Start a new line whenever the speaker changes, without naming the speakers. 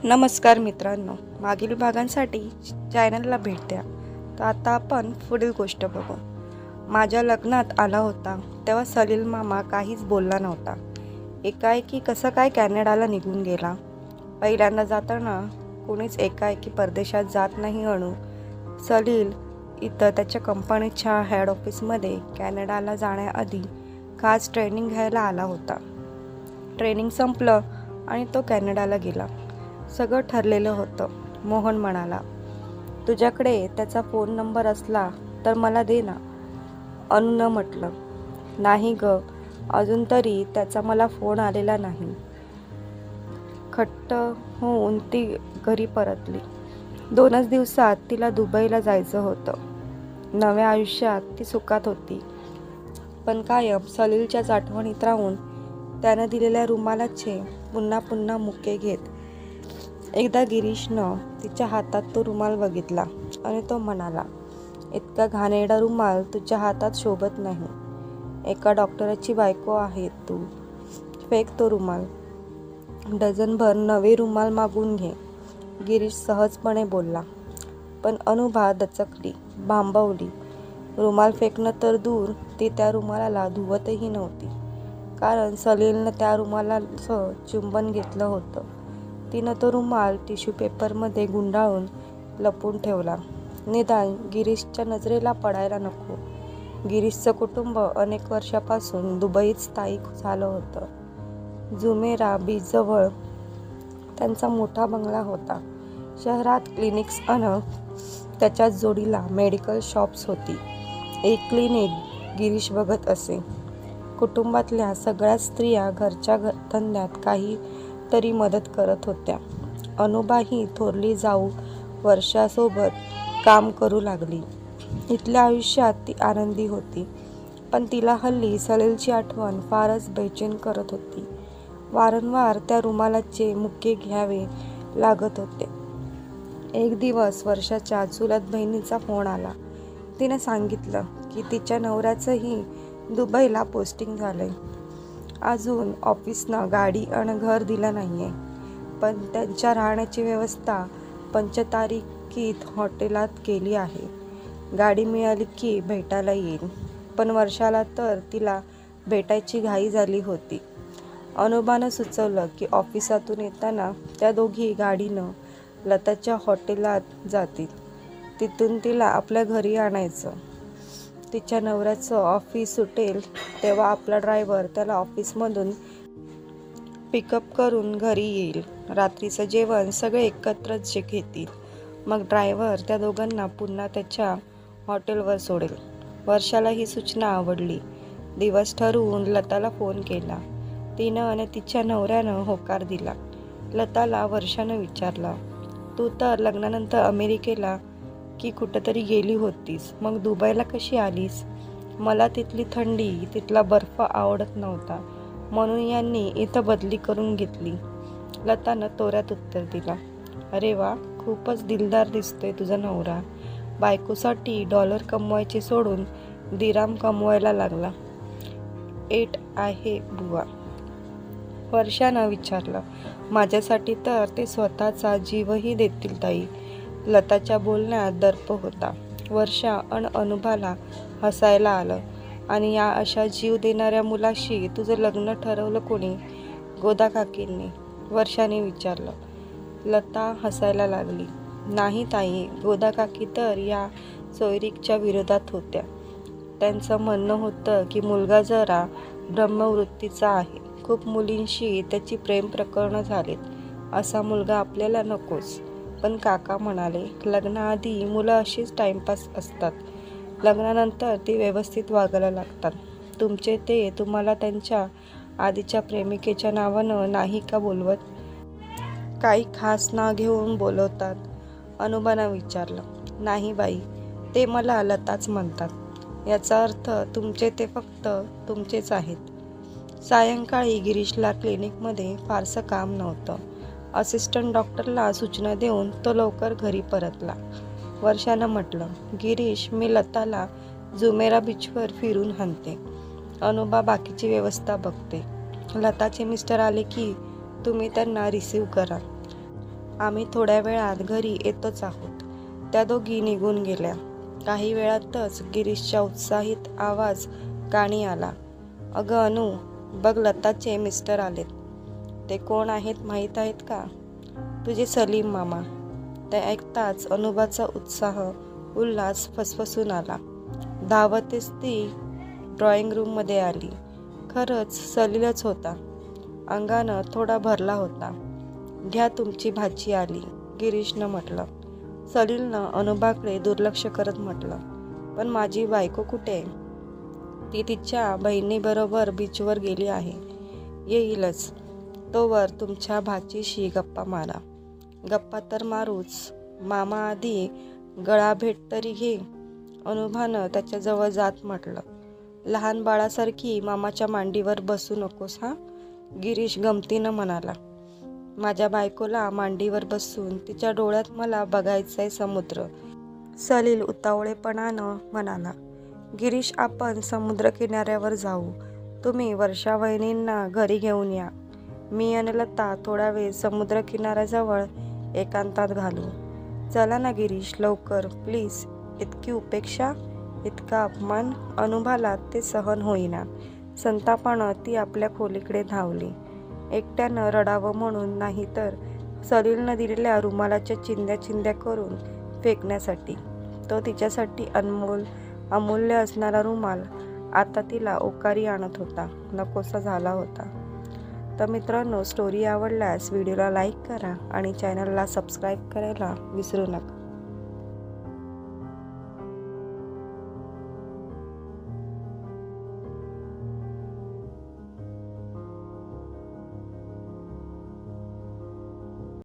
नमस्कार मित्रांनो, मागील भागांसाठी चॅनलला भेट द्या. तर आता आपण पुढील गोष्ट बघू. माझ्या लग्नात आला होता तेव्हा सलील मामा काहीच बोलला नव्हता. एकाएकी कसं काय कॅनडाला निघून गेला. पहिल्यांदा जाताना कोणीच एकाएकी परदेशात जात नाही अणू. सलील इथं त्याच्या कंपनीच्या हेड ऑफिसमध्ये कॅनडाला जाण्याआधी खास ट्रेनिंग घ्यायला आला होता. ट्रेनिंग संपलं आणि तो कॅनडाला गेला. सगळं ठरलेलं होतं. मोहन म्हणाला, तुझ्याकडे त्याचा फोन नंबर असला तर मला दे ना. अनूनं म्हटलं, नाही ग, अजून तरी त्याचा मला फोन आलेला नाही. खट्ट होऊन ती घरी परतली. 2च दिवसात तिला दुबईला जायचं होतं. नव्या आयुष्यात ती सुखात होती, पण कायम सलीलच्याच आठवणीत राहून त्यानं दिलेल्या रुमालाचे पुन्हा पुन्हा मुके घेत. एकदा गिरीशनं तिच्या हातात तो रुमाल बघितला आणि तो म्हणाला, इतका घाणेरडा रुमाल तुझ्या हातात शोभत नाही. एका डॉक्टराची बायको आहे तू. फेक तो रुमाल. डझनभर नवे रुमाल मागून घे. गिरीश सहजपणे बोलला, पण अनुभा दचकली, भांबवली. रुमाल फेकणं तर दूर, ती त्या रुमालाला धुवतही नव्हती, कारण सलीलनं त्या रुमालाचं चुंबन घेतलं होतं. तिनं तो रुमाल टिश्यू पेपरमध्ये गुंडाळून लपवून ठेवला, निदान गिरीशच्या नजरेला पडायला नको. गिरीशचं कुटुंब अनेक वर्षापासून दुबईत स्थायिक झालं होतं. जुमेरा बीचजवळ त्यांचा मोठा बंगला होता. शहरात क्लिनिक्स अन त्याच्याच जोडीला मेडिकल शॉप्स होती. एक क्लिनिक गिरीश बघत असे. कुटुंबातल्या सगळ्याच स्त्रिया घरच्या धंद्यात काही तरी मदत करत होत्या. अनुबा ही थोरली जाऊ वर्षासोबत काम करू लागली. इथल्या आयुष्यात ती आनंदी होती, पण तिला हल्ली सलीलची आठवण फारच बेचैन करत होती. वारंवार त्या रुमालाचे मुके घ्यावे लागत होते. एक दिवस वर्षाच्या चुलत बहिणीचा फोन आला. तिनं सांगितलं की तिच्या नवऱ्याचंही दुबईला पोस्टिंग झालंय. अजून ऑफिसनं गाडी आणि घर दिलं नाहीये, पण त्यांच्या राहण्याची व्यवस्था पंचतारांकित हॉटेलात केली आहे. गाडी मिळाली की भेटायला येईल. पण वर्षाला तर तिला भेटायची घाई झाली होती. अनुबानं सुचवलं की ऑफिसातून येताना त्या दोघी गाडीनं लताच्या हॉटेलात जातील. तिथून तिला आपल्या घरी आणायचं. तिच्या नवऱ्याचं ऑफिस सुटेल तेव्हा आपला ड्रायव्हर त्याला ऑफिसमधून पिकअप करून घरी येईल. रात्रीचं जेवण सगळे एकत्रच घेतील. मग ड्रायव्हर त्या दोघांना पुन्हा त्याच्या हॉटेलवर सोडेल. वर्षाला ही सूचना आवडली. दिवस ठरवून लताला फोन केला. तिनं आणि तिच्या नवऱ्यानं होकार दिला. लताला वर्षानं विचारलं, तू तर लग्नानंतर अमेरिकेला की कुठंतरी गेली होतीस, मग दुबईला कशी आलीस? मला तिथली थंडी, तिथला बर्फ आवडत नव्हता, म्हणून यांनी इथं बदली करून घेतली. लतानं तोऱ्यात उत्तर दिला, अरे वा, खूपच दिलदार दिसतोय तुझा नवरा. बायकोसाठी डॉलर कमवायचे सोडून दिराम कमवायला लागला. एट आहे बुवा. वर्षानं विचारलं, माझ्यासाठी तर ते स्वतःचा जीवही देतील ताई. लताच्या बोलण्यात दर्प होता. वर्षा अन अनुभाला हसायला आलं. आणि या अशा जीव देणाऱ्या मुलाशी तुझं लग्न ठरवलं कोणी? गोदा काकींनी, वर्षाने विचारलं. लता हसायला लागली. नाही ताई, गोदा काकी तर या सोयरीकच्या विरोधात होत्या. त्यांचं म्हणणं होतं की मुलगा जरा ब्रह्मवृत्तीचा आहे. खूप मुलींशी त्याची प्रेम प्रकरणं झालीत. असा मुलगा आपल्याला नकोच. पण काका म्हणाले, लग्नाआधी मुलं अशीच टाइमपास असतात. लग्नानंतर ती व्यवस्थित वागायला लागतात. तुमचे ते तुम्हाला त्यांच्या आधीच्या प्रेमिकेच्या नावानं नाही का बोलवत? काही खास नाव घेऊन बोलवतात? अनुबानं विचारलं. नाही बाई, ते मला लताच म्हणतात. याचा अर्थ तुमचे ते फक्त तुमचेच आहेत. सायंकाळी गिरीशला क्लिनिकमध्ये फारसं काम नव्हतं. असिस्टंट डॉक्टरला सूचना देऊन तो लवकर घरी परतला. वर्षानं म्हटलं, गिरीश, मी लताला जुमेरा बीचवर फिरून आणते. अनुबा बाकीची व्यवस्था बघते. लताचे मिस्टर आले की तुम्ही त्यांना रिसीव करा. आम्ही थोड्या वेळात घरी येतोच आहोत. त्या दोघी निघून गेल्या. काही वेळातच गिरीशचा उत्साहित आवाज कानी आला. अगं अनु, बघ लताचे मिस्टर आलेत. ते कोण आहेत माहीत आहेत का? तुझे सलीम मामा. ते ऐकताच अनुबाचा उत्साह उल्हास फसफसून आला. धावतेच ती ड्रॉइंग रूममध्ये आली. खरंच सलीलच होता. अंगानं थोडा भरला होता. घ्या तुमची भाची आली, गिरीशनं म्हटलं. सलीलनं अनुबाकडे दुर्लक्ष करत म्हटलं, पण माझी बायको कुठे? ती तिच्या बहिणीबरोबर बीचवर गेली आहे. येईलच. तोवर तुमच्या भाचीशी गप्पा मारा. गप्पा तर मारूच, मामा आधी गळाभेट तरी घे, अनुभानं त्याच्याजवळ जात म्हटलं. लहान बाळासारखी मामाच्या मांडीवर बसू नकोस हा, गिरीश गमतीनं म्हणाला. माझ्या बायकोला मांडीवर बसून तिच्या डोळ्यात मला बघायचंय समुद्र, सलील उतावळेपणानं म्हणाला. गिरीश, आपण समुद्र किनाऱ्यावर जाऊ. तुम्ही वर्षा वहिनींना घरी घेऊन या. मी आणि लता थोडा वेळ समुद्र किनाऱ्याजवळ एकांतात घालू. चला ना गिरीश, लवकर प्लीज. इतकी उपेक्षा, इतका अपमान अनुभाला ते सहन होईना. संतापानं ती आपल्या खोलीकडे धावली. एकट्यानं रडावं म्हणून नाही तर सलीलनं दिलेल्या रुमालाच्या चिंध्या चिंध्या करून फेकण्यासाठी. तो तिच्यासाठी अमूल्य असणारा रुमाल आता तिला ओकारी आणत होता, नकोसा झाला होता. तर मित्रांनो, स्टोरी आवडल्यास व्हिडिओला लाईक करा आणि चॅनलला सबस्क्राईब करायला विसरू नका.